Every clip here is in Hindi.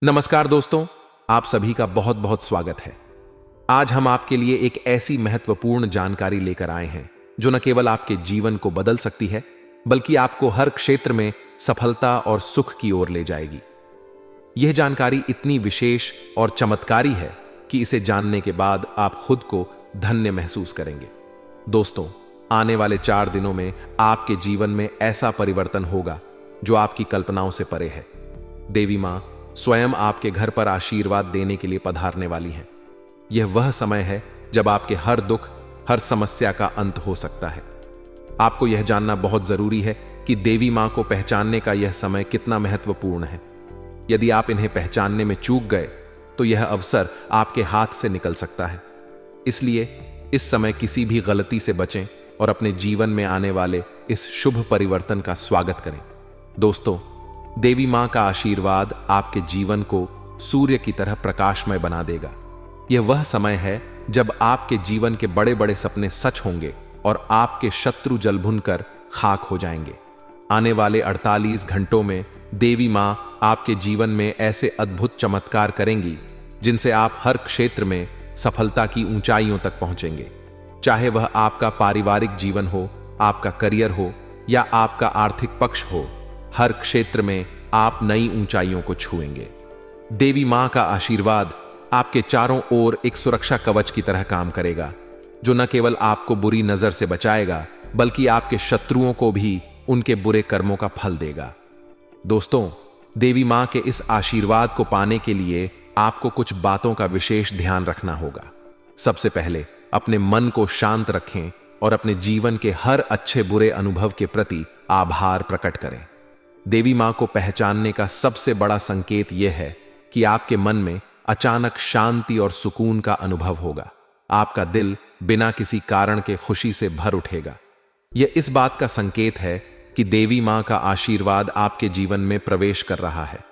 नमस्कार दोस्तों, आप सभी का बहुत बहुत स्वागत है। आज हम आपके लिए एक ऐसी महत्वपूर्ण जानकारी लेकर आए हैं जो न केवल आपके जीवन को बदल सकती है, बल्कि आपको हर क्षेत्र में सफलता और सुख की ओर ले जाएगी। यह जानकारी इतनी विशेष और चमत्कारी है कि इसे जानने के बाद आप खुद को धन्य महसूस करेंगे। दोस्तों, आने वाले 4 दिनों में आपके जीवन में ऐसा परिवर्तन होगा जो आपकी कल्पनाओं से परे है। देवी मां स्वयं आपके घर पर आशीर्वाद देने के लिए पधारने वाली हैं। यह वह समय है जब आपके हर दुख, हर समस्या का अंत हो सकता है। आपको यह जानना बहुत जरूरी है कि देवी मां को पहचानने का यह समय कितना महत्वपूर्ण है। यदि आप इन्हें पहचानने में चूक गए तो यह अवसर आपके हाथ से निकल सकता है। इसलिए इस समय किसी भी गलती से बचें और अपने जीवन में आने वाले इस शुभ परिवर्तन का स्वागत करें। दोस्तों, देवी मां का आशीर्वाद आपके जीवन को सूर्य की तरह प्रकाशमय बना देगा। यह वह समय है जब आपके जीवन के बड़े बड़े सपने सच होंगे और आपके शत्रु जल भुनकर खाक हो जाएंगे। आने वाले 48 घंटों में देवी मां आपके जीवन में ऐसे अद्भुत चमत्कार करेंगी जिनसे आप हर क्षेत्र में सफलता की ऊंचाइयों तक पहुंचेंगे। चाहे वह आपका पारिवारिक जीवन हो, आपका करियर हो या आपका आर्थिक पक्ष हो, हर क्षेत्र में आप नई ऊंचाइयों को छुएंगे। देवी मां का आशीर्वाद आपके चारों ओर एक सुरक्षा कवच की तरह काम करेगा, जो न केवल आपको बुरी नजर से बचाएगा, बल्कि आपके शत्रुओं को भी उनके बुरे कर्मों का फल देगा। दोस्तों, देवी मां के इस आशीर्वाद को पाने के लिए आपको कुछ बातों का विशेष ध्यान रखना होगा। सबसे पहले अपने मन को शांत रखें और अपने जीवन के हर अच्छे बुरे अनुभव के प्रति आभार प्रकट करें। देवी मां को पहचानने का सबसे बड़ा संकेत यह है कि आपके मन में अचानक शांति और सुकून का अनुभव होगा। आपका दिल बिना किसी कारण के खुशी से भर उठेगा। यह इस बात का संकेत है कि देवी मां का आशीर्वाद आपके जीवन में प्रवेश कर रहा है।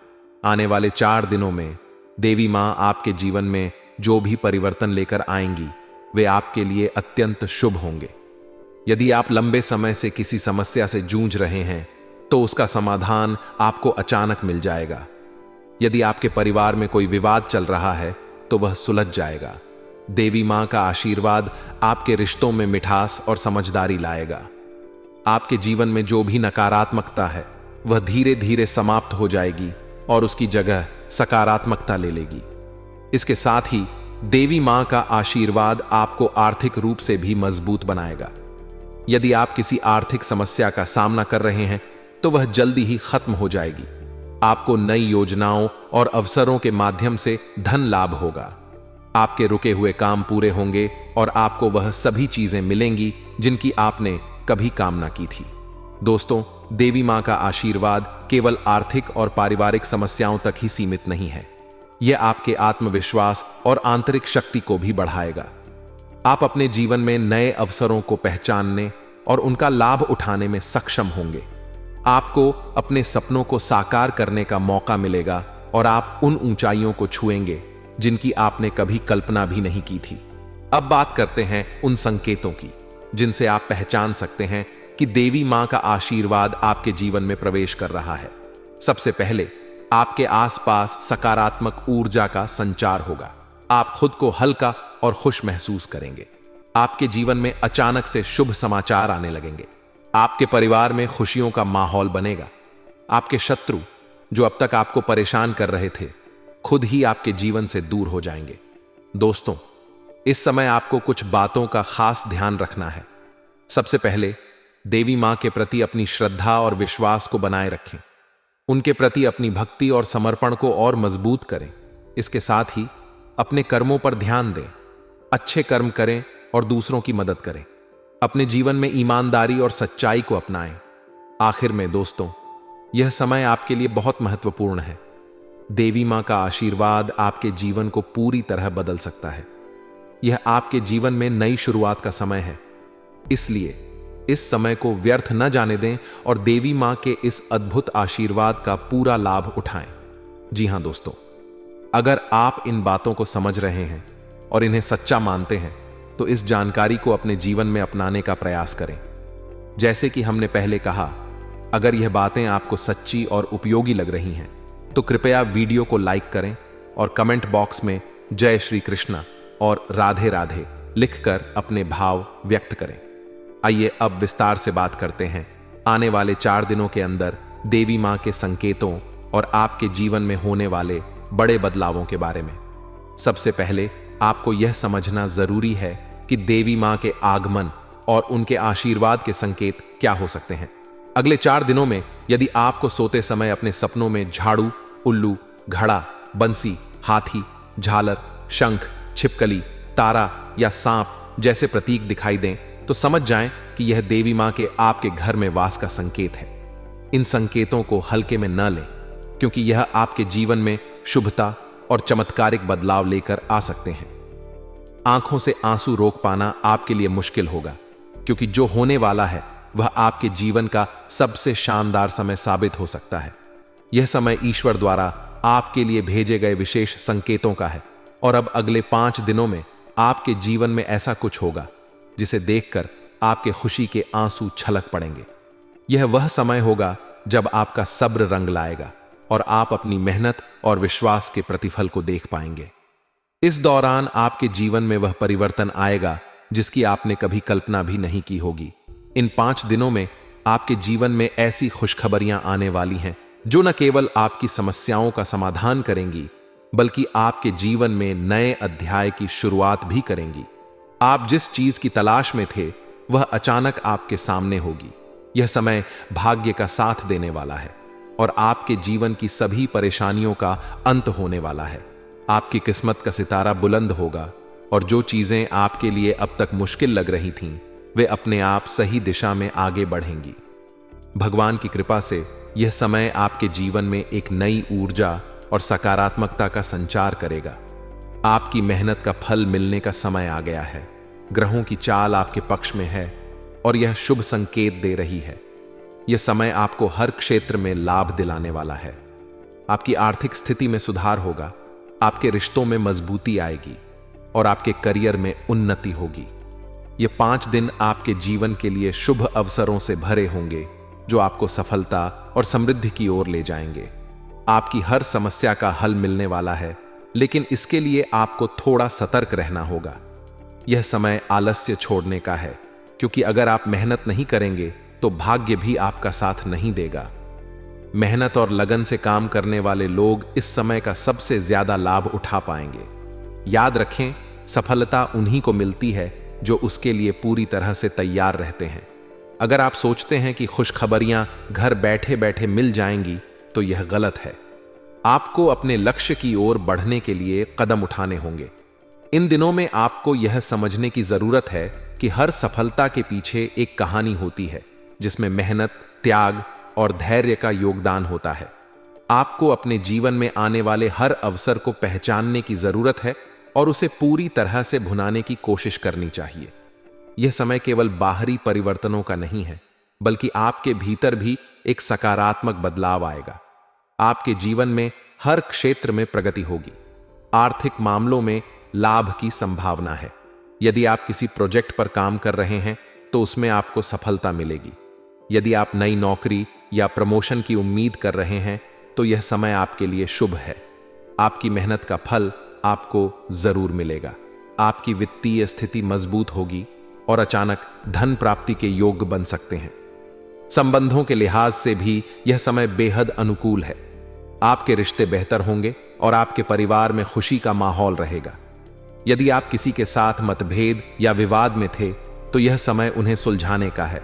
आने वाले 4 दिनों में देवी मां आपके जीवन में जो भी परिवर्तन लेकर आएंगी, वे आपके लिए अत्यंत शुभ होंगे। यदि आप लंबे समय से किसी समस्या से जूझ रहे हैं तो उसका समाधान आपको अचानक मिल जाएगा। यदि आपके परिवार में कोई विवाद चल रहा है तो वह सुलझ जाएगा। देवी मां का आशीर्वाद आपके रिश्तों में मिठास और समझदारी लाएगा। आपके जीवन में जो भी नकारात्मकता है वह धीरे धीरे समाप्त हो जाएगी और उसकी जगह सकारात्मकता ले लेगी। इसके साथ ही देवी मां का आशीर्वाद आपको आर्थिक रूप से भी मजबूत बनाएगा। यदि आप किसी आर्थिक समस्या का सामना कर रहे हैं तो वह जल्दी ही खत्म हो जाएगी। आपको नई योजनाओं और अवसरों के माध्यम से धन लाभ होगा। आपके रुके हुए काम पूरे होंगे और आपको वह सभी चीजें मिलेंगी जिनकी आपने कभी कामना की थी। दोस्तों, देवी मां का आशीर्वाद केवल आर्थिक और पारिवारिक समस्याओं तक ही सीमित नहीं है। यह आपके आत्मविश्वास और आंतरिक शक्ति को भी बढ़ाएगा। आप अपने जीवन में नए अवसरों को पहचानने और उनका लाभ उठाने में सक्षम होंगे। आपको अपने सपनों को साकार करने का मौका मिलेगा और आप उन ऊंचाइयों को छुएंगे जिनकी आपने कभी कल्पना भी नहीं की थी। अब बात करते हैं उन संकेतों की जिनसे आप पहचान सकते हैं कि देवी मां का आशीर्वाद आपके जीवन में प्रवेश कर रहा है। सबसे पहले आपके आसपास सकारात्मक ऊर्जा का संचार होगा। आप खुद को हल्का और खुश महसूस करेंगे। आपके जीवन में अचानक से शुभ समाचार आने लगेंगे। आपके परिवार में खुशियों का माहौल बनेगा। आपके शत्रु जो अब तक आपको परेशान कर रहे थे, खुद ही आपके जीवन से दूर हो जाएंगे। दोस्तों, इस समय आपको कुछ बातों का खास ध्यान रखना है। सबसे पहले देवी मां के प्रति अपनी श्रद्धा और विश्वास को बनाए रखें। उनके प्रति अपनी भक्ति और समर्पण को और मजबूत करें। इसके साथ ही अपने कर्मों पर ध्यान दें। अच्छे कर्म करें और दूसरों की मदद करें। अपने जीवन में ईमानदारी और सच्चाई को अपनाएं। आखिर में दोस्तों, यह समय आपके लिए बहुत महत्वपूर्ण है। देवी मां का आशीर्वाद आपके जीवन को पूरी तरह बदल सकता है। यह आपके जीवन में नई शुरुआत का समय है। इसलिए इस समय को व्यर्थ न जाने दें और देवी मां के इस अद्भुत आशीर्वाद का पूरा लाभ उठाएं। जी हां दोस्तों, अगर आप इन बातों को समझ रहे हैं और इन्हें सच्चा मानते हैं तो इस जानकारी को अपने जीवन में अपनाने का प्रयास करें। जैसे कि हमने पहले कहा, अगर यह बातें आपको सच्ची और उपयोगी लग रही हैं तो कृपया वीडियो को लाइक करें और कमेंट बॉक्स में जय श्री कृष्णा और राधे राधे लिखकर अपने भाव व्यक्त करें। आइए अब विस्तार से बात करते हैं आने वाले 4 दिनों के अंदर देवी मां के संकेतों और आपके जीवन में होने वाले बड़े बदलावों के बारे में। सबसे पहले आपको यह समझना जरूरी है कि देवी मां के आगमन और उनके आशीर्वाद के संकेत क्या हो सकते हैं। अगले 4 दिनों में यदि आपको सोते समय अपने सपनों में झाड़ू, उल्लू, घड़ा, बंसी, हाथी, झालर, शंख, छिपकली, तारा या सांप जैसे प्रतीक दिखाई दें तो समझ जाएं कि यह देवी मां के आपके घर में वास का संकेत है। इन संकेतों को हल्के में न लें, क्योंकि यह आपके जीवन में शुभता और चमत्कारिक बदलाव लेकर आ सकते हैं। आंखों से आंसू रोक पाना आपके लिए मुश्किल होगा, क्योंकि जो होने वाला है वह आपके जीवन का सबसे शानदार समय साबित हो सकता है। यह समय ईश्वर द्वारा आपके लिए भेजे गए विशेष संकेतों का है और अब अगले 5 दिनों में आपके जीवन में ऐसा कुछ होगा जिसे देखकर आपके खुशी के आंसू छलक पड़ेंगे। यह वह समय होगा जब आपका सब्र रंग लाएगा और आप अपनी मेहनत और विश्वास के प्रतिफल को देख पाएंगे। इस दौरान आपके जीवन में वह परिवर्तन आएगा जिसकी आपने कभी कल्पना भी नहीं की होगी। इन 5 दिनों में आपके जीवन में ऐसी खुशखबरियां आने वाली हैं जो न केवल आपकी समस्याओं का समाधान करेंगी, बल्कि आपके जीवन में नए अध्याय की शुरुआत भी करेंगी। आप जिस चीज की तलाश में थे वह अचानक आपके सामने होगी। यह समय भाग्य का साथ देने वाला है और आपके जीवन की सभी परेशानियों का अंत होने वाला है। आपकी किस्मत का सितारा बुलंद होगा और जो चीजें आपके लिए अब तक मुश्किल लग रही थीं, वे अपने आप सही दिशा में आगे बढ़ेंगी। भगवान की कृपा से यह समय आपके जीवन में एक नई ऊर्जा और सकारात्मकता का संचार करेगा। आपकी मेहनत का फल मिलने का समय आ गया है। ग्रहों की चाल आपके पक्ष में है और यह शुभ संकेत दे रही है। यह समय आपको हर क्षेत्र में लाभ दिलाने वाला है। आपकी आर्थिक स्थिति में सुधार होगा, आपके रिश्तों में मजबूती आएगी और आपके करियर में उन्नति होगी। ये 5 दिन आपके जीवन के लिए शुभ अवसरों से भरे होंगे जो आपको सफलता और समृद्धि की ओर ले जाएंगे। आपकी हर समस्या का हल मिलने वाला है, लेकिन इसके लिए आपको थोड़ा सतर्क रहना होगा। यह समय आलस्य छोड़ने का है, क्योंकि अगर आप मेहनत नहीं करेंगे तो भाग्य भी आपका साथ नहीं देगा। मेहनत और लगन से काम करने वाले लोग इस समय का सबसे ज्यादा लाभ उठा पाएंगे। याद रखें, सफलता उन्हीं को मिलती है जो उसके लिए पूरी तरह से तैयार रहते हैं। अगर आप सोचते हैं कि खुशखबरियां घर बैठे बैठे मिल जाएंगी तो यह गलत है। आपको अपने लक्ष्य की ओर बढ़ने के लिए कदम उठाने होंगे। इन दिनों में आपको यह समझने की जरूरत है कि हर सफलता के पीछे एक कहानी होती है जिसमें मेहनत, त्याग और धैर्य का योगदान होता है। आपको अपने जीवन में आने वाले हर अवसर को पहचानने की जरूरत है और उसे पूरी तरह से भुनाने की कोशिश करनी चाहिए। यह समय केवल बाहरी परिवर्तनों का नहीं है, बल्कि आपके भीतर भी एक सकारात्मक बदलाव आएगा। आपके जीवन में हर क्षेत्र में प्रगति होगी। आर्थिक मामलों में लाभ की संभावना है। यदि आप किसी प्रोजेक्ट पर काम कर रहे हैं तो उसमें आपको सफलता मिलेगी। यदि आप नई नौकरी या प्रमोशन की उम्मीद कर रहे हैं तो यह समय आपके लिए शुभ है। आपकी मेहनत का फल आपको जरूर मिलेगा। आपकी वित्तीय स्थिति मजबूत होगी और अचानक धन प्राप्ति के योग बन सकते हैं। संबंधों के लिहाज से भी यह समय बेहद अनुकूल है। आपके रिश्ते बेहतर होंगे और आपके परिवार में खुशी का माहौल रहेगा। यदि आप किसी के साथ मतभेद या विवाद में थे तो यह समय उन्हें सुलझाने का है।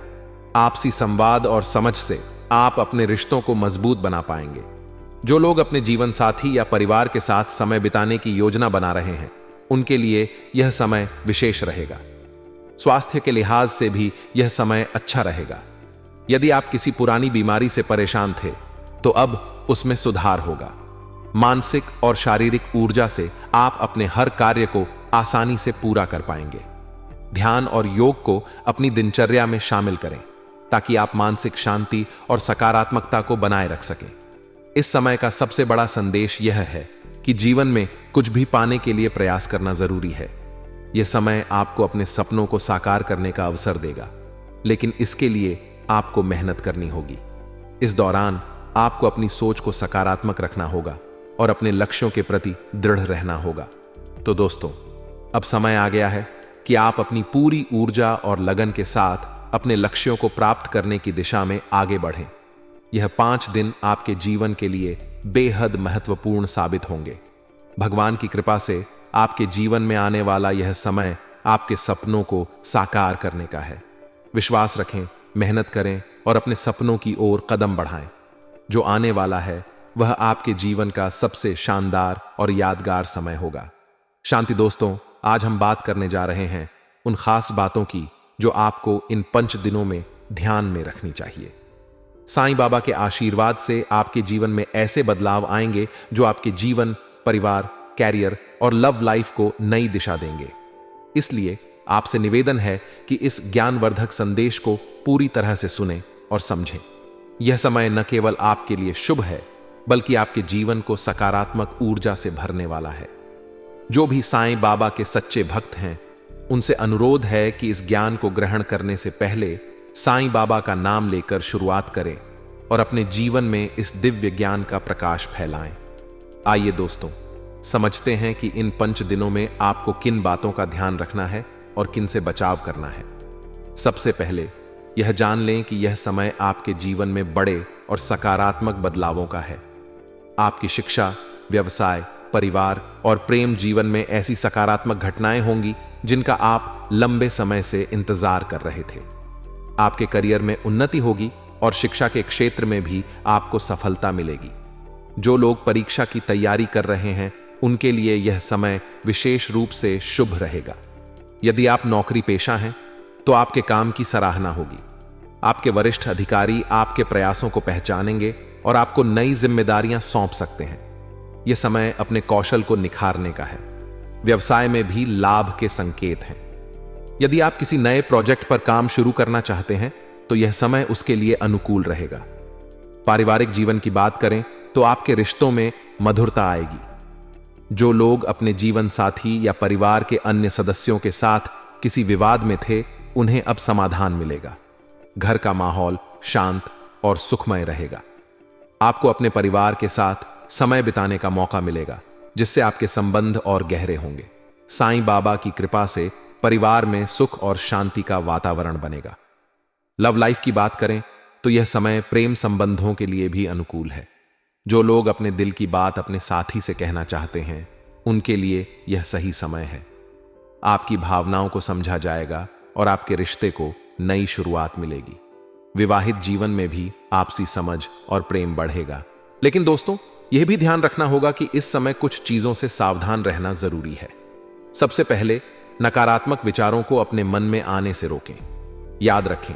आपसी संवाद और समझ से आप अपने रिश्तों को मजबूत बना पाएंगे। जो लोग अपने जीवन साथी या परिवार के साथ समय बिताने की योजना बना रहे हैं, उनके लिए यह समय विशेष रहेगा। स्वास्थ्य के लिहाज से भी यह समय अच्छा रहेगा। यदि आप किसी पुरानी बीमारी से परेशान थे तो अब उसमें सुधार होगा। मानसिक और शारीरिक ऊर्जा से आप अपने हर कार्य को आसानी से पूरा कर पाएंगे। ध्यान और योग को अपनी दिनचर्या में शामिल करें ताकि आप मानसिक शांति और सकारात्मकता को बनाए रख सकें। इस समय का सबसे बड़ा संदेश यह है कि जीवन में कुछ भी पाने के लिए प्रयास करना जरूरी है। यह समय आपको अपने सपनों को साकार करने का अवसर देगा, लेकिन इसके लिए आपको मेहनत करनी होगी। इस दौरान आपको अपनी सोच को सकारात्मक रखना होगा और अपने लक्ष्यों के प्रति दृढ़ रहना होगा। तो दोस्तों, अब समय आ गया है कि आप अपनी पूरी ऊर्जा और लगन के साथ अपने लक्ष्यों को प्राप्त करने की दिशा में आगे बढ़ें। यह 5 दिन आपके जीवन के लिए बेहद महत्वपूर्ण साबित होंगे। भगवान की कृपा से आपके जीवन में आने वाला यह समय आपके सपनों को साकार करने का है। विश्वास रखें, मेहनत करें और अपने सपनों की ओर कदम बढ़ाएं। जो आने वाला है वह आपके जीवन का सबसे शानदार और यादगार समय होगा। शांति दोस्तों, आज हम बात करने जा रहे हैं उन खास बातों की जो आपको इन 5 दिनों में ध्यान में रखनी चाहिए। साईं बाबा के आशीर्वाद से आपके जीवन में ऐसे बदलाव आएंगे जो आपके जीवन, परिवार, कैरियर और लव लाइफ को नई दिशा देंगे। इसलिए आपसे निवेदन है कि इस ज्ञानवर्धक संदेश को पूरी तरह से सुनें और समझें। यह समय न केवल आपके लिए शुभ है, बल्कि आपके जीवन को सकारात्मक ऊर्जा से भरने वाला है। जो भी साईं बाबा के सच्चे भक्त हैं, उनसे अनुरोध है कि इस ज्ञान को ग्रहण करने से पहले साईं बाबा का नाम लेकर शुरुआत करें और अपने जीवन में इस दिव्य ज्ञान का प्रकाश फैलाएं। आइए दोस्तों, समझते हैं कि इन 5 दिनों में आपको किन बातों का ध्यान रखना है और किन से बचाव करना है। सबसे पहले यह जान लें कि यह समय आपके जीवन में बड़े और सकारात्मक बदलावों का है। आपकी शिक्षा, व्यवसाय, परिवार और प्रेम जीवन में ऐसी सकारात्मक घटनाएं होंगी जिनका आप लंबे समय से इंतजार कर रहे थे। आपके करियर में उन्नति होगी और शिक्षा के क्षेत्र में भी आपको सफलता मिलेगी। जो लोग परीक्षा की तैयारी कर रहे हैं, उनके लिए यह समय विशेष रूप से शुभ रहेगा। यदि आप नौकरी पेशा हैं, तो आपके काम की सराहना होगी। आपके वरिष्ठ अधिकारी आपके प्रयासों को पहचानेंगे और आपको नई जिम्मेदारियां सौंप सकते हैं। यह समय अपने कौशल को निखारने का है। व्यवसाय में भी लाभ के संकेत हैं। यदि आप किसी नए प्रोजेक्ट पर काम शुरू करना चाहते हैं, तो यह समय उसके लिए अनुकूल रहेगा। पारिवारिक जीवन की बात करें तो आपके रिश्तों में मधुरता आएगी। जो लोग अपने जीवन साथी या परिवार के अन्य सदस्यों के साथ किसी विवाद में थे, उन्हें अब समाधान मिलेगा। घर का माहौल शांत और सुखमय रहेगा। आपको अपने परिवार के साथ समय बिताने का मौका मिलेगा, जिससे आपके संबंध और गहरे होंगे। साईं बाबा की कृपा से परिवार में सुख और शांति का वातावरण बनेगा। लव लाइफ की बात करें तो यह समय प्रेम संबंधों के लिए भी अनुकूल है। जो लोग अपने दिल की बात अपने साथी से कहना चाहते हैं, उनके लिए यह सही समय है। आपकी भावनाओं को समझा जाएगा और आपके रिश्ते को नई शुरुआत मिलेगी। विवाहित जीवन में भी आपसी समझ और प्रेम बढ़ेगा। लेकिन दोस्तों, यह भी ध्यान रखना होगा कि इस समय कुछ चीजों से सावधान रहना जरूरी है। सबसे पहले, नकारात्मक विचारों को अपने मन में आने से रोकें। याद रखें,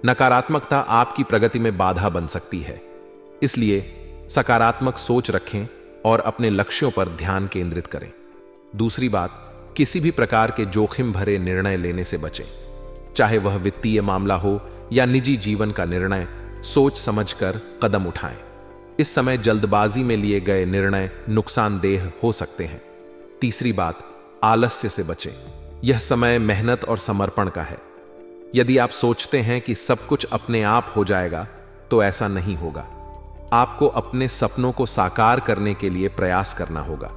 नकारात्मकता आपकी प्रगति में बाधा बन सकती है। इसलिए सकारात्मक सोच रखें और अपने लक्ष्यों पर ध्यान केंद्रित करें। दूसरी बात, किसी भी प्रकार के जोखिम भरे निर्णय लेने से बचें। चाहे वह वित्तीय मामला हो या निजी जीवन का निर्णय, सोच समझकर कदम उठाएं। इस समय जल्दबाजी में लिए गए निर्णय नुकसानदेह हो सकते हैं। तीसरी बात, आलस्य से बचें। यह समय मेहनत और समर्पण का है। यदि आप सोचते हैं कि सब कुछ अपने आप हो जाएगा, तो ऐसा नहीं होगा। आपको अपने सपनों को साकार करने के लिए प्रयास करना होगा।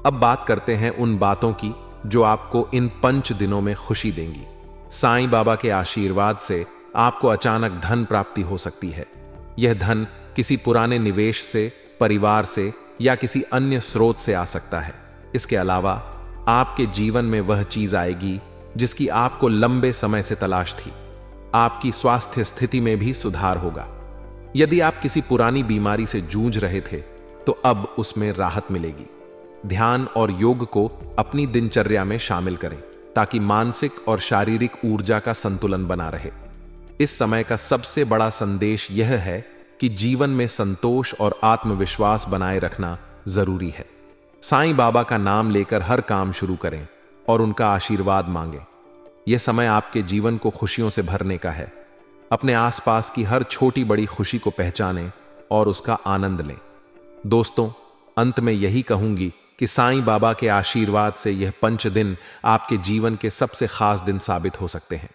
अब बात करते हैं उन बातों की जो आपको इन 5 दिनों में खुशी देंगी। साईं बाबा के आशीर्वाद से आपको अचानक धन प्राप्ति हो सकती है। यह धन किसी पुराने निवेश से, परिवार से या किसी अन्य स्रोत से आ सकता है। इसके अलावा आपके जीवन में वह चीज आएगी जिसकी आपको लंबे समय से तलाश थी। आपकी स्वास्थ्य स्थिति में भी सुधार होगा। यदि आप किसी पुरानी बीमारी से जूझ रहे थे, तो अब उसमें राहत मिलेगी। ध्यान और योग को अपनी दिनचर्या में शामिल करें, ताकि मानसिक और शारीरिक ऊर्जा का संतुलन बना रहे। इस समय का सबसे बड़ा संदेश यह है कि जीवन में संतोष और आत्मविश्वास बनाए रखना जरूरी है। साईं बाबा का नाम लेकर हर काम शुरू करें और उनका आशीर्वाद मांगें। यह समय आपके जीवन को खुशियों से भरने का है। अपने आसपास की हर छोटी बड़ी खुशी को पहचानें और उसका आनंद लें। दोस्तों, अंत में यही कहूंगी कि साईं बाबा के आशीर्वाद से यह 5 दिन आपके जीवन के सबसे खास दिन साबित हो सकते हैं।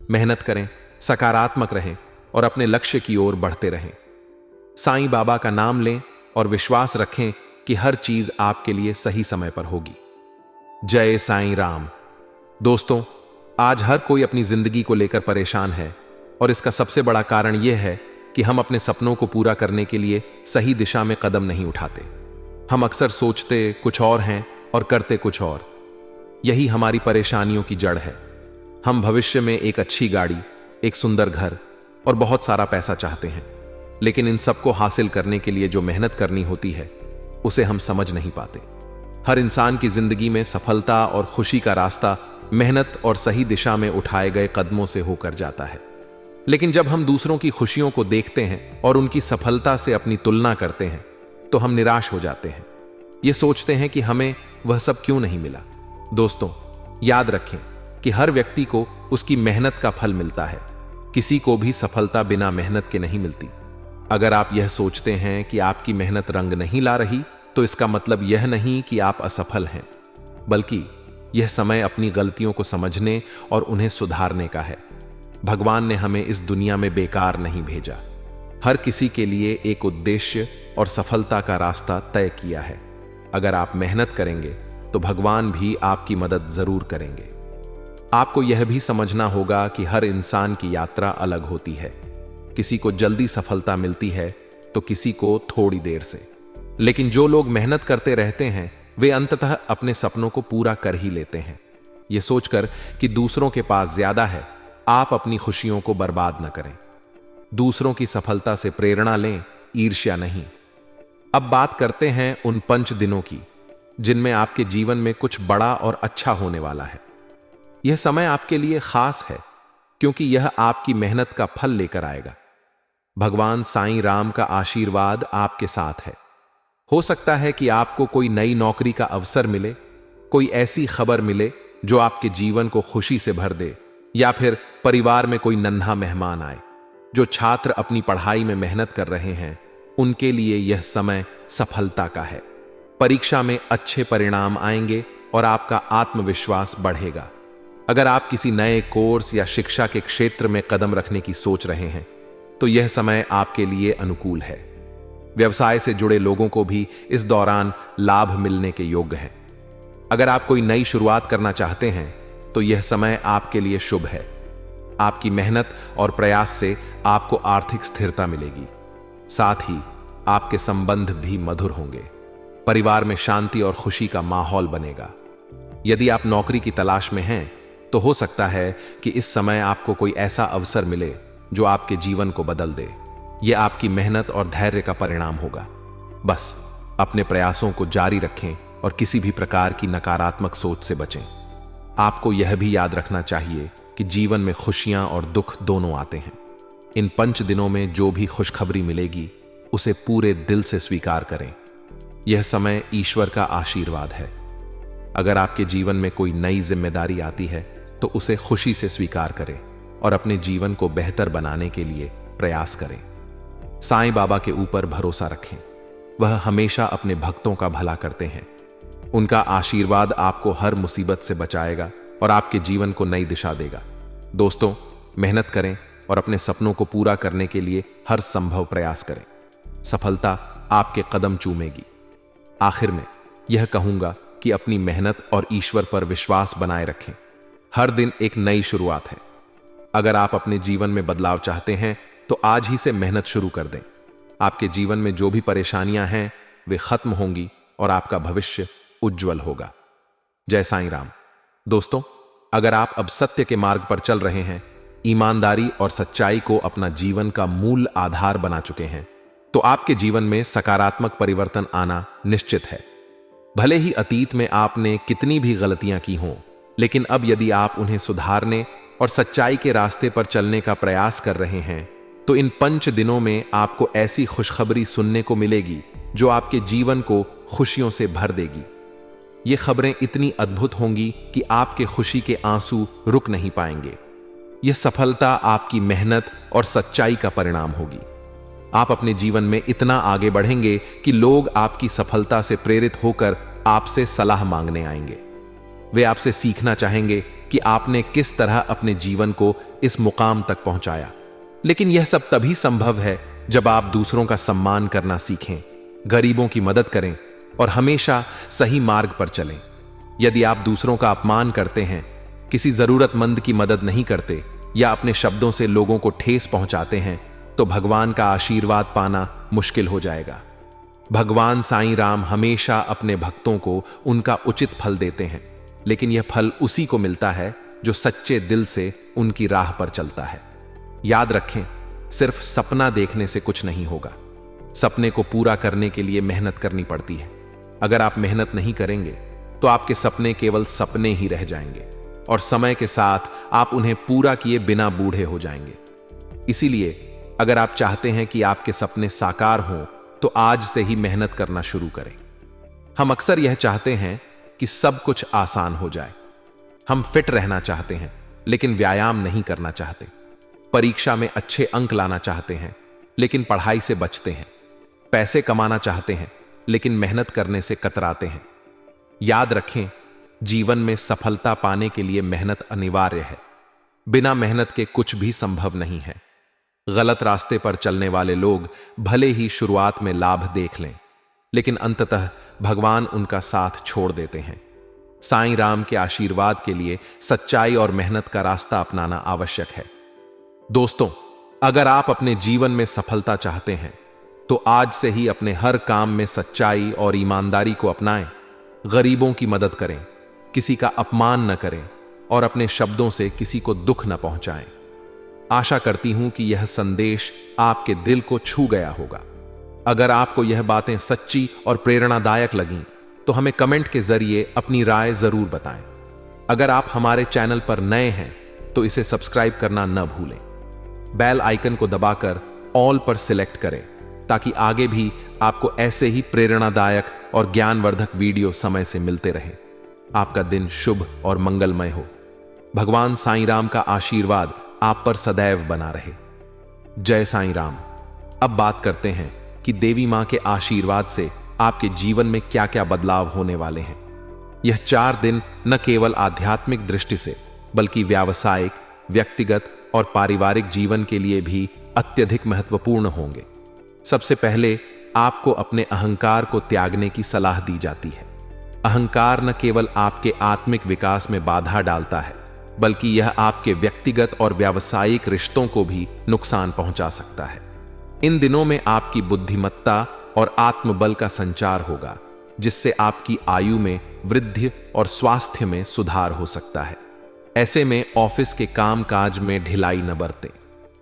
मेहनत करें, सकारात्मक रहें और अपने लक्ष्य की ओर बढ़ते रहें। साईं बाबा का नाम लें और विश्वास रखें कि हर चीज आपके लिए सही समय पर होगी। जय साईं राम। दोस्तों, आज हर कोई अपनी जिंदगी को लेकर परेशान है और इसका सबसे बड़ा कारण यह है कि हम अपने सपनों को पूरा करने के लिए सही दिशा में कदम नहीं उठाते। हम अक्सर सोचते कुछ और हैं और करते कुछ और। यही हमारी परेशानियों की जड़ है। हम भविष्य में एक अच्छी गाड़ी, एक सुंदर घर और बहुत सारा पैसा चाहते हैं, लेकिन इन सबको हासिल करने के लिए जो मेहनत करनी होती है उसे हम समझ नहीं पाते। हर इंसान की जिंदगी में सफलता और खुशी का रास्ता मेहनत और सही दिशा में उठाए गए कदमों से होकर जाता है। लेकिन जब हम दूसरों की खुशियों को देखते हैं और उनकी सफलता से अपनी तुलना करते हैं तो हम निराश हो जाते हैं। ये सोचते हैं कि हमें वह सब क्यों नहीं मिला। दोस्तों, याद रखें कि हर व्यक्ति को उसकी मेहनत का फल मिलता है। किसी को भी सफलता बिना मेहनत के नहीं मिलती। अगर आप यह सोचते हैं कि आपकी मेहनत रंग नहीं ला रही, तो इसका मतलब यह नहीं कि आप असफल हैं, बल्कि यह समय अपनी गलतियों को समझने और उन्हें सुधारने का है। भगवान ने हमें इस दुनिया में बेकार नहीं भेजा। हर किसी के लिए एक उद्देश्य और सफलता का रास्ता तय किया है। अगर आप मेहनत करेंगे तो भगवान भी आपकी मदद जरूर करेंगे। आपको यह भी समझना होगा कि हर इंसान की यात्रा अलग होती है। किसी को जल्दी सफलता मिलती है तो किसी को थोड़ी देर से, लेकिन जो लोग मेहनत करते रहते हैं वे अंततः अपने सपनों को पूरा कर ही लेते हैं। यह सोचकर कि दूसरों के पास ज्यादा है, आप अपनी खुशियों को बर्बाद न करें। दूसरों की सफलता से प्रेरणा लें, ईर्ष्या नहीं। अब बात करते हैं उन 5 दिनों की जिनमें आपके जीवन में कुछ बड़ा और अच्छा होने वाला है। यह समय आपके लिए खास है क्योंकि यह आपकी मेहनत का फल लेकर आएगा। भगवान साईं राम का आशीर्वाद आपके साथ है। हो सकता है कि आपको कोई नई नौकरी का अवसर मिले, कोई ऐसी खबर मिले जो आपके जीवन को खुशी से भर दे, या फिर परिवार में कोई नन्हा मेहमान आए। जो छात्र अपनी पढ़ाई में मेहनत कर रहे हैं उनके लिए यह समय सफलता का है। परीक्षा में अच्छे परिणाम आएंगे और आपका आत्मविश्वास बढ़ेगा। अगर आप किसी नए कोर्स या शिक्षा के क्षेत्र में कदम रखने की सोच रहे हैं तो यह समय आपके लिए अनुकूल है। व्यवसाय से जुड़े लोगों को भी इस दौरान लाभ मिलने के योग्य है। अगर आप कोई नई शुरुआत करना चाहते हैं तो यह समय आपके लिए शुभ है। आपकी मेहनत और प्रयास से आपको आर्थिक स्थिरता मिलेगी। साथ ही आपके संबंध भी मधुर होंगे। परिवार में शांति और खुशी का माहौल बनेगा। यदि आप नौकरी की तलाश में हैं तो हो सकता है कि इस समय आपको कोई ऐसा अवसर मिले जो आपके जीवन को बदल दे। यह आपकी मेहनत और धैर्य का परिणाम होगा। बस अपने प्रयासों को जारी रखें और किसी भी प्रकार की नकारात्मक सोच से बचें। आपको यह भी याद रखना चाहिए कि जीवन में खुशियां और दुख दोनों आते हैं। इन 5 दिनों में जो भी खुशखबरी मिलेगी उसे पूरे दिल से स्वीकार करें। यह समय ईश्वर का आशीर्वाद है। अगर आपके जीवन में कोई नई जिम्मेदारी आती है तो उसे खुशी से स्वीकार करें और अपने जीवन को बेहतर बनाने के लिए प्रयास करें। साईं बाबा के ऊपर भरोसा रखें। वह हमेशा अपने भक्तों का भला करते हैं। उनका आशीर्वाद आपको हर मुसीबत से बचाएगा और आपके जीवन को नई दिशा देगा। दोस्तों, मेहनत करें और अपने सपनों को पूरा करने के लिए हर संभव प्रयास करें। सफलता आपके कदम चूमेगी। आखिर में यह कहूंगा कि अपनी मेहनत और ईश्वर पर विश्वास बनाए रखें। हर दिन एक नई शुरुआत है। अगर आप अपने जीवन में बदलाव चाहते हैं तो आज ही से मेहनत शुरू कर दें। आपके जीवन में जो भी परेशानियां हैं वे खत्म होंगी और आपका भविष्य उज्जवल होगा। जय साईं राम। दोस्तों, अगर आप अब सत्य के मार्ग पर चल रहे हैं, ईमानदारी और सच्चाई को अपना जीवन का मूल आधार बना चुके हैं, तो आपके जीवन में सकारात्मक परिवर्तन आना निश्चित है। भले ही अतीत में आपने कितनी भी गलतियां की हों, लेकिन अब यदि आप उन्हें सुधारने और सच्चाई के रास्ते पर चलने का प्रयास कर रहे हैं तो इन 5 दिनों में आपको ऐसी खुशखबरी सुनने को मिलेगी जो आपके जीवन को खुशियों से भर देगी। ये खबरें इतनी अद्भुत होंगी कि आपके खुशी के आंसू रुक नहीं पाएंगे। यह सफलता आपकी मेहनत और सच्चाई का परिणाम होगी। आप अपने जीवन में इतना आगे बढ़ेंगे कि लोग आपकी सफलता से प्रेरित होकर आपसे सलाह मांगने आएंगे। वे आपसे सीखना चाहेंगे कि आपने किस तरह अपने जीवन को इस मुकाम तक पहुंचाया। लेकिन यह सब तभी संभव है जब आप दूसरों का सम्मान करना सीखें, गरीबों की मदद करें और हमेशा सही मार्ग पर चलें। यदि आप दूसरों का अपमान करते हैं, किसी जरूरतमंद की मदद नहीं करते या अपने शब्दों से लोगों को ठेस पहुंचाते हैं, तो भगवान का आशीर्वाद पाना मुश्किल हो जाएगा। भगवान साईं राम हमेशा अपने भक्तों को उनका उचित फल देते हैं, लेकिन यह फल उसी को मिलता है जो सच्चे दिल से उनकी राह पर चलता है। याद रखें, सिर्फ सपना देखने से कुछ नहीं होगा। सपने को पूरा करने के लिए मेहनत करनी पड़ती है। अगर आप मेहनत नहीं करेंगे तो आपके सपने केवल सपने ही रह जाएंगे और समय के साथ आप उन्हें पूरा किए बिना बूढ़े हो जाएंगे। इसीलिए अगर आप चाहते हैं कि आपके सपने साकार हों, तो आज से ही मेहनत करना शुरू करें। हम अक्सर यह चाहते हैं कि सब कुछ आसान हो जाए। हम फिट रहना चाहते हैं, लेकिन व्यायाम नहीं करना चाहते। परीक्षा में अच्छे अंक लाना चाहते हैं, लेकिन पढ़ाई से बचते हैं। पैसे कमाना चाहते हैं, लेकिन मेहनत करने से कतराते हैं। याद रखें, जीवन में सफलता पाने के लिए मेहनत अनिवार्य है। बिना मेहनत के कुछ भी संभव नहीं है। गलत रास्ते पर चलने वाले लोग भले ही शुरुआत में लाभ देख लें, लेकिन अंततः भगवान उनका साथ छोड़ देते हैं। साईं राम के आशीर्वाद के लिए सच्चाई और मेहनत का रास्ता अपनाना आवश्यक है। दोस्तों, अगर आप अपने जीवन में सफलता चाहते हैं, तो आज से ही अपने हर काम में सच्चाई और ईमानदारी को अपनाएं। गरीबों की मदद करें, किसी का अपमान न करें और अपने शब्दों से किसी को दुख न पहुंचाएं। आशा करती हूं कि यह संदेश आपके दिल को छू गया होगा। अगर आपको यह बातें सच्ची और प्रेरणादायक लगीं, तो हमें कमेंट के जरिए अपनी राय जरूर बताएं। अगर आप हमारे चैनल पर नए हैं, तो इसे सब्सक्राइब करना न भूलें। बेल आइकन को दबाकर ऑल पर सिलेक्ट करें, ताकि आगे भी आपको ऐसे ही प्रेरणादायक और ज्ञानवर्धक वीडियो समय से मिलते रहें। आपका दिन शुभ और मंगलमय हो। भगवान साईं राम का आशीर्वाद आप पर सदैव बना रहे। जय साईं राम। अब बात करते हैं कि देवी मां के आशीर्वाद से आपके जीवन में क्या क्या बदलाव होने वाले हैं। यह 4 दिन न केवल आध्यात्मिक दृष्टि से, बल्कि व्यावसायिक, व्यक्तिगत और पारिवारिक जीवन के लिए भी अत्यधिक महत्वपूर्ण होंगे। सबसे पहले आपको अपने अहंकार को त्यागने की सलाह दी जाती है। अहंकार न केवल आपके आत्मिक विकास में बाधा डालता है, बल्कि यह आपके व्यक्तिगत और व्यावसायिक रिश्तों को भी नुकसान पहुंचा सकता है। इन दिनों में आपकी बुद्धिमत्ता और आत्मबल का संचार होगा, जिससे आपकी आयु में वृद्धि और स्वास्थ्य में सुधार हो सकता है। ऐसे में ऑफिस के कामकाज में ढिलाई न बरतें।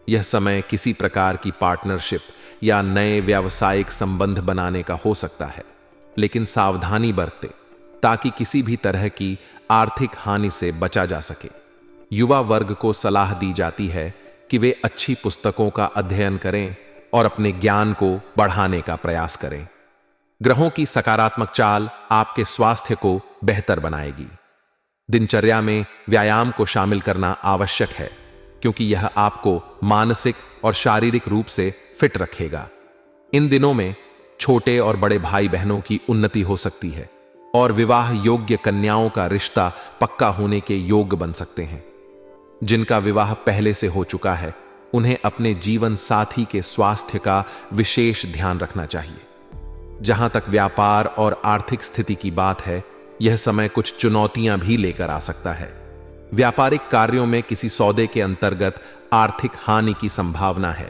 यह समय किसी प्रकार की पार्टनरशिप या नए व्यावसायिक संबंध बनाने का हो सकता है, लेकिन सावधानी बरतें ताकि किसी भी तरह की आर्थिक हानि से बचा जा सके। युवा वर्ग को सलाह दी जाती है कि वे अच्छी पुस्तकों का अध्ययन करें और अपने ज्ञान को बढ़ाने का प्रयास करें। ग्रहों की सकारात्मक चाल आपके स्वास्थ्य को बेहतर बनाएगी। दिनचर्या में व्यायाम को शामिल करना आवश्यक है, क्योंकि यह आपको मानसिक और शारीरिक रूप से फिट रखेगा। इन दिनों में छोटे और बड़े भाई बहनों की उन्नति हो सकती है और विवाह योग्य कन्याओं का रिश्ता पक्का होने के योग्य बन सकते हैं। जिनका विवाह पहले से हो चुका है, उन्हें अपने जीवन साथी के स्वास्थ्य का विशेष ध्यान रखना चाहिए। जहां तक व्यापार और आर्थिक स्थिति की बात है, यह समय कुछ चुनौतियां भी लेकर आ सकता है। व्यापारिक कार्यों में किसी सौदे के अंतर्गत आर्थिक हानि की संभावना है।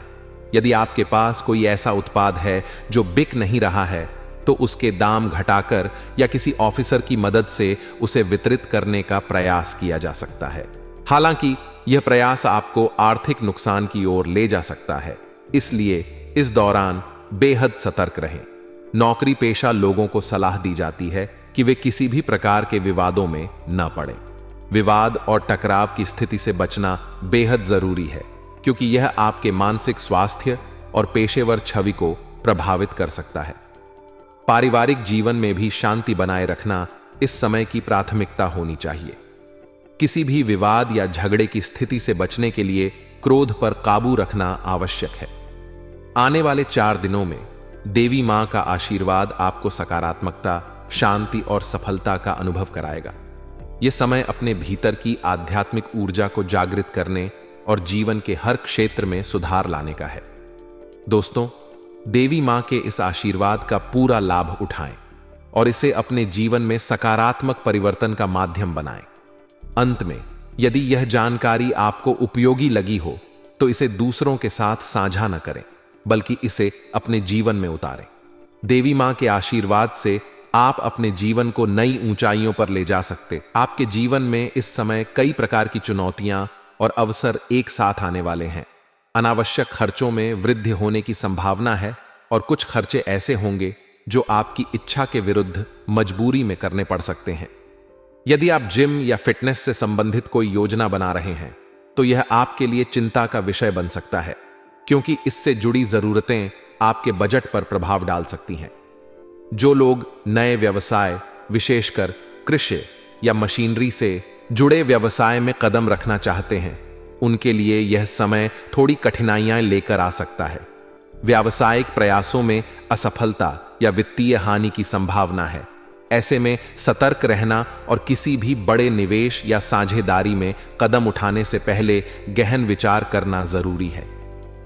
यदि आपके पास कोई ऐसा उत्पाद है जो बिक नहीं रहा है, तो उसके दाम घटाकर या किसी ऑफिसर की मदद से उसे वितरित करने का प्रयास किया जा सकता है। हालांकि यह प्रयास आपको आर्थिक नुकसान की ओर ले जा सकता है, इसलिए इस दौरान बेहद सतर्क रहें। नौकरी पेशा लोगों को सलाह दी जाती है कि वे किसी भी प्रकार के विवादों में न पड़ें। विवाद और टकराव की स्थिति से बचना बेहद जरूरी है, क्योंकि यह आपके मानसिक स्वास्थ्य और पेशेवर छवि को प्रभावित कर सकता है। पारिवारिक जीवन में भी शांति बनाए रखना इस समय की प्राथमिकता होनी चाहिए। किसी भी विवाद या झगड़े की स्थिति से बचने के लिए क्रोध पर काबू रखना आवश्यक है। आने वाले 4 दिनों में देवी मां का आशीर्वाद आपको सकारात्मकता, शांति और सफलता का अनुभव कराएगा। यह समय अपने भीतर की आध्यात्मिक ऊर्जा को जागृत करने और जीवन के हर क्षेत्र में सुधार लाने का है। दोस्तों, देवी मां के इस आशीर्वाद का पूरा लाभ उठाएं और इसे अपने जीवन में सकारात्मक परिवर्तन का माध्यम बनाएं। अंत में, यदि यह जानकारी आपको उपयोगी लगी हो तो इसे दूसरों के साथ साझा न करें, बल्कि इसे अपने जीवन में उतारें। देवी मां के आशीर्वाद से आप अपने जीवन को नई ऊंचाइयों पर ले जा सकते। आपके जीवन में इस समय कई प्रकार की चुनौतियां और अवसर एक साथ आने वाले हैं। अनावश्यक खर्चों में वृद्धि होने की संभावना है और कुछ खर्चे ऐसे होंगे जो आपकी इच्छा के विरुद्ध मजबूरी में करने पड़ सकते हैं। यदि आप जिम या फिटनेस से संबंधित कोई योजना बना रहे हैं तो यह आपके लिए चिंता का विषय बन सकता है, क्योंकि इससे जुड़ी जरूरतें आपके बजट पर प्रभाव डाल सकती हैं। जो लोग नए व्यवसाय, विशेषकर कृषि या मशीनरी से जुड़े व्यवसाय में कदम रखना चाहते हैं, उनके लिए यह समय थोड़ी कठिनाइयां लेकर आ सकता है। व्यावसायिक प्रयासों में असफलता या वित्तीय हानि की संभावना है। ऐसे में सतर्क रहना और किसी भी बड़े निवेश या साझेदारी में कदम उठाने से पहले गहन विचार करना जरूरी है।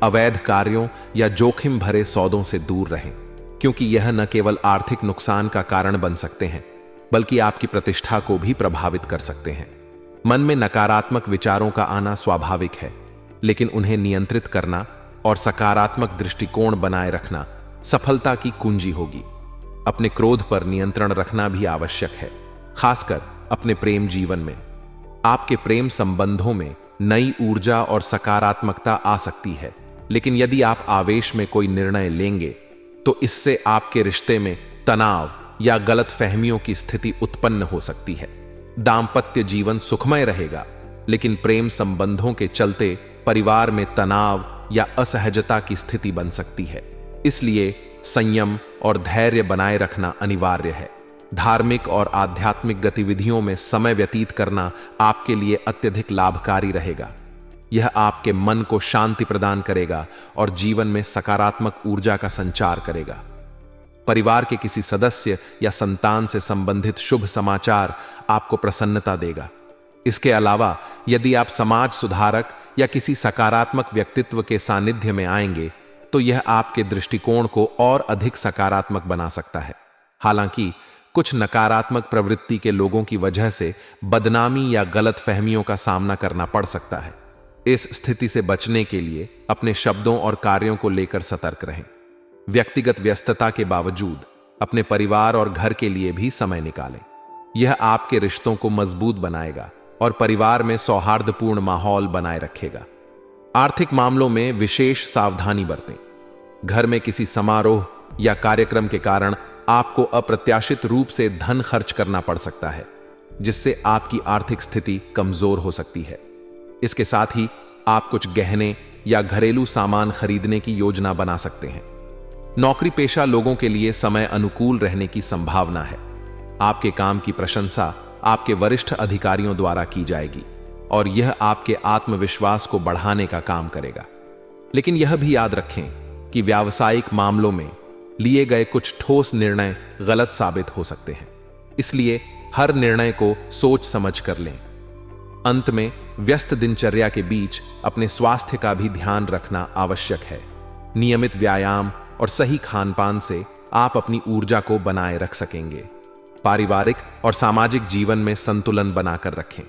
अवैध कार्यों या जोखिम भरे सौदों से दूर रहें, क्योंकि यह न केवल आर्थिक नुकसान का कारण बन सकते हैं, बल्कि आपकी प्रतिष्ठा को भी प्रभावित कर सकते हैं। मन में नकारात्मक विचारों का आना स्वाभाविक है, लेकिन उन्हें नियंत्रित करना और सकारात्मक दृष्टिकोण बनाए रखना सफलता की कुंजी होगी। अपने क्रोध पर नियंत्रण रखना भी आवश्यक है, खासकर अपने प्रेम जीवन में। आपके प्रेम संबंधों में नई ऊर्जा और सकारात्मकता आ सकती है, लेकिन यदि आप आवेश में कोई निर्णय लेंगे तो इससे आपके रिश्ते में तनाव या गलतफहमियों की स्थिति उत्पन्न हो सकती है। दांपत्य जीवन सुखमय रहेगा, लेकिन प्रेम संबंधों के चलते परिवार में तनाव या असहजता की स्थिति बन सकती है। इसलिए संयम और धैर्य बनाए रखना अनिवार्य है। धार्मिक और आध्यात्मिक गतिविधियों में समय व्यतीत करना आपके लिए अत्यधिक लाभकारी रहेगा। यह आपके मन को शांति प्रदान करेगा और जीवन में सकारात्मक ऊर्जा का संचार करेगा। परिवार के किसी सदस्य या संतान से संबंधित शुभ समाचार आपको प्रसन्नता देगा। इसके अलावा यदि आप समाज सुधारक या किसी सकारात्मक व्यक्तित्व के सानिध्य में आएंगे तो यह आपके दृष्टिकोण को और अधिक सकारात्मक बना सकता है। हालांकि कुछ नकारात्मक प्रवृत्ति के लोगों की वजह से बदनामी या गलतफहमियों का सामना करना पड़ सकता है। इस स्थिति से बचने के लिए अपने शब्दों और कार्यों को लेकर सतर्क रहें। व्यक्तिगत व्यस्तता के बावजूद अपने परिवार और घर के लिए भी समय निकालें। यह आपके रिश्तों को मजबूत बनाएगा और परिवार में सौहार्दपूर्ण माहौल बनाए रखेगा। आर्थिक मामलों में विशेष सावधानी बरतें। घर में किसी समारोह या कार्यक्रम के कारण आपको अप्रत्याशित रूप से धन खर्च करना पड़ सकता है, जिससे आपकी आर्थिक स्थिति कमजोर हो सकती है। इसके साथ ही आप कुछ गहने या घरेलू सामान खरीदने की योजना बना सकते हैं। नौकरी पेशा लोगों के लिए समय अनुकूल रहने की संभावना है। आपके काम की प्रशंसा आपके वरिष्ठ अधिकारियों द्वारा की जाएगी और यह आपके आत्मविश्वास को बढ़ाने का काम करेगा। लेकिन यह भी याद रखें कि व्यावसायिक मामलों में लिए गए कुछ ठोस निर्णय गलत साबित हो सकते हैं, इसलिए हर निर्णय को सोच समझ कर लें। अंत में, व्यस्त दिनचर्या के बीच अपने स्वास्थ्य का भी ध्यान रखना आवश्यक है। नियमित व्यायाम और सही खानपान से आप अपनी ऊर्जा को बनाए रख सकेंगे। पारिवारिक और सामाजिक जीवन में संतुलन बनाकर रखें,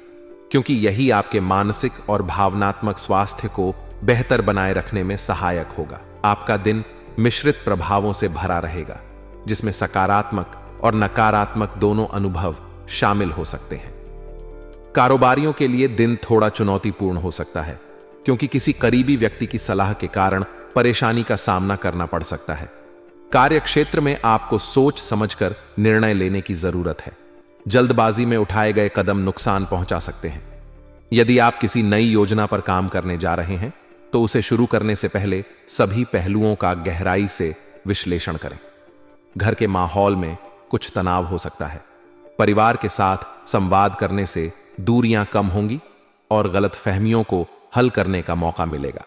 क्योंकि यही आपके मानसिक और भावनात्मक स्वास्थ्य को बेहतर बनाए रखने में सहायक होगा। आपका दिन मिश्रित प्रभावों से भरा रहेगा, जिसमें सकारात्मक और नकारात्मक दोनों अनुभव शामिल हो सकते हैं। कारोबारियों के लिए दिन थोड़ा चुनौतीपूर्ण हो सकता है, क्योंकि किसी करीबी व्यक्ति की सलाह के कारण परेशानी का सामना करना पड़ सकता है। कार्य क्षेत्र में आपको सोच समझकर निर्णय लेने की जरूरत है। जल्दबाजी में उठाए गए कदम नुकसान पहुंचा सकते हैं। यदि आप किसी नई योजना पर काम करने जा रहे हैं तो उसे शुरू करने से पहले सभी पहलुओं का गहराई से विश्लेषण करें। घर के माहौल में कुछ तनाव हो सकता है। परिवार के साथ संवाद करने से दूरियां कम होंगी और गलतफहमियों को हल करने का मौका मिलेगा।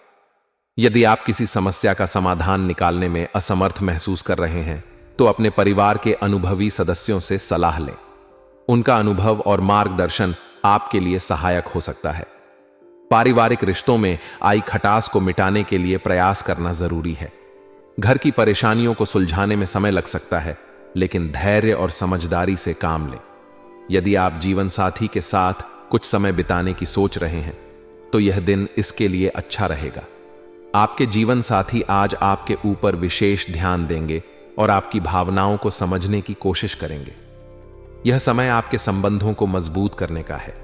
यदि आप किसी समस्या का समाधान निकालने में असमर्थ महसूस कर रहे हैं तो अपने परिवार के अनुभवी सदस्यों से सलाह लें। उनका अनुभव और मार्गदर्शन आपके लिए सहायक हो सकता है। पारिवारिक रिश्तों में आई खटास को मिटाने के लिए प्रयास करना जरूरी है। घर की परेशानियों को सुलझाने में समय लग सकता है, लेकिन धैर्य और समझदारी से काम लें। यदि आप जीवन साथी के साथ कुछ समय बिताने की सोच रहे हैं, तो यह दिन इसके लिए अच्छा रहेगा। आपके जीवन साथी आज आपके ऊपर विशेष ध्यान देंगे और आपकी भावनाओं को समझने की कोशिश करेंगे। यह समय आपके संबंधों को मजबूत करने का है।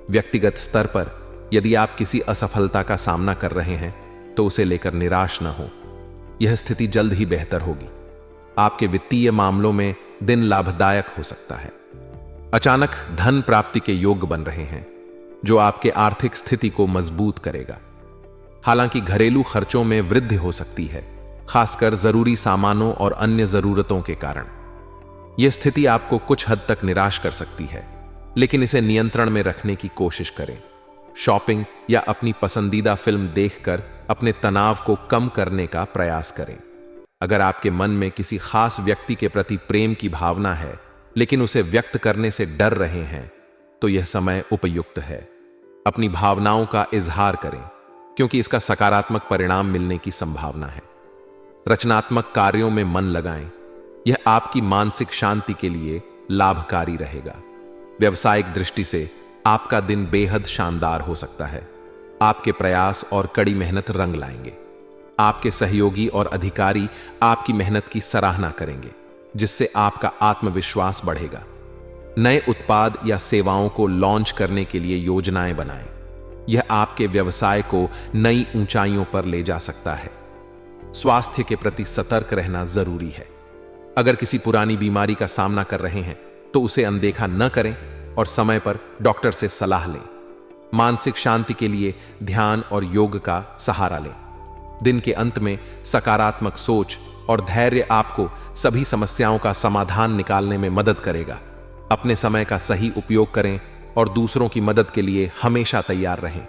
व्यक्तिगत स्तर पर यदि आप किसी असफलता का सामना कर रहे हैं, तो उसे लेकर निराश न हो। यह स्थिति जल्द ही बेहतर होगी। आपके वित्तीय मामलों में दिन लाभदायक हो सकता है। अचानक धन प्राप्ति के योग बन रहे हैं, जो आपके आर्थिक स्थिति को मजबूत करेगा। हालांकि घरेलू खर्चों में वृद्धि हो सकती है, खासकर जरूरी सामानों और अन्य जरूरतों के कारण। यह स्थिति आपको कुछ हद तक निराश कर सकती है, लेकिन इसे नियंत्रण में रखने की कोशिश करें। शॉपिंग या अपनी पसंदीदा फिल्म देखकर अपने तनाव को कम करने का प्रयास करें। अगर आपके मन में किसी खास व्यक्ति के प्रति प्रेम की भावना है, लेकिन उसे व्यक्त करने से डर रहे हैं, तो यह समय उपयुक्त है। अपनी भावनाओं का इजहार करें, क्योंकि इसका सकारात्मक परिणाम मिलने की संभावना है। रचनात्मक कार्यों में मन लगाएं, यह आपकी मानसिक शांति के लिए लाभकारी रहेगा। व्यावसायिक दृष्टि से आपका दिन बेहद शानदार हो सकता है। आपके प्रयास और कड़ी मेहनत रंग लाएंगे। आपके सहयोगी और अधिकारी आपकी मेहनत की सराहना करेंगे, जिससे आपका आत्मविश्वास बढ़ेगा। नए उत्पाद या सेवाओं को लॉन्च करने के लिए योजनाएं बनाएं। यह आपके व्यवसाय को नई ऊंचाइयों पर ले जा सकता है। स्वास्थ्य के प्रति सतर्क रहना जरूरी है। अगर किसी पुरानी बीमारी का सामना कर रहे हैं, तो उसे अनदेखा न करें और समय पर डॉक्टर से सलाह लें। मानसिक शांति के लिए ध्यान और योग का सहारा लें। दिन के अंत में सकारात्मक सोच और धैर्य आपको सभी समस्याओं का समाधान निकालने में मदद करेगा। अपने समय का सही उपयोग करें और दूसरों की मदद के लिए हमेशा तैयार रहें।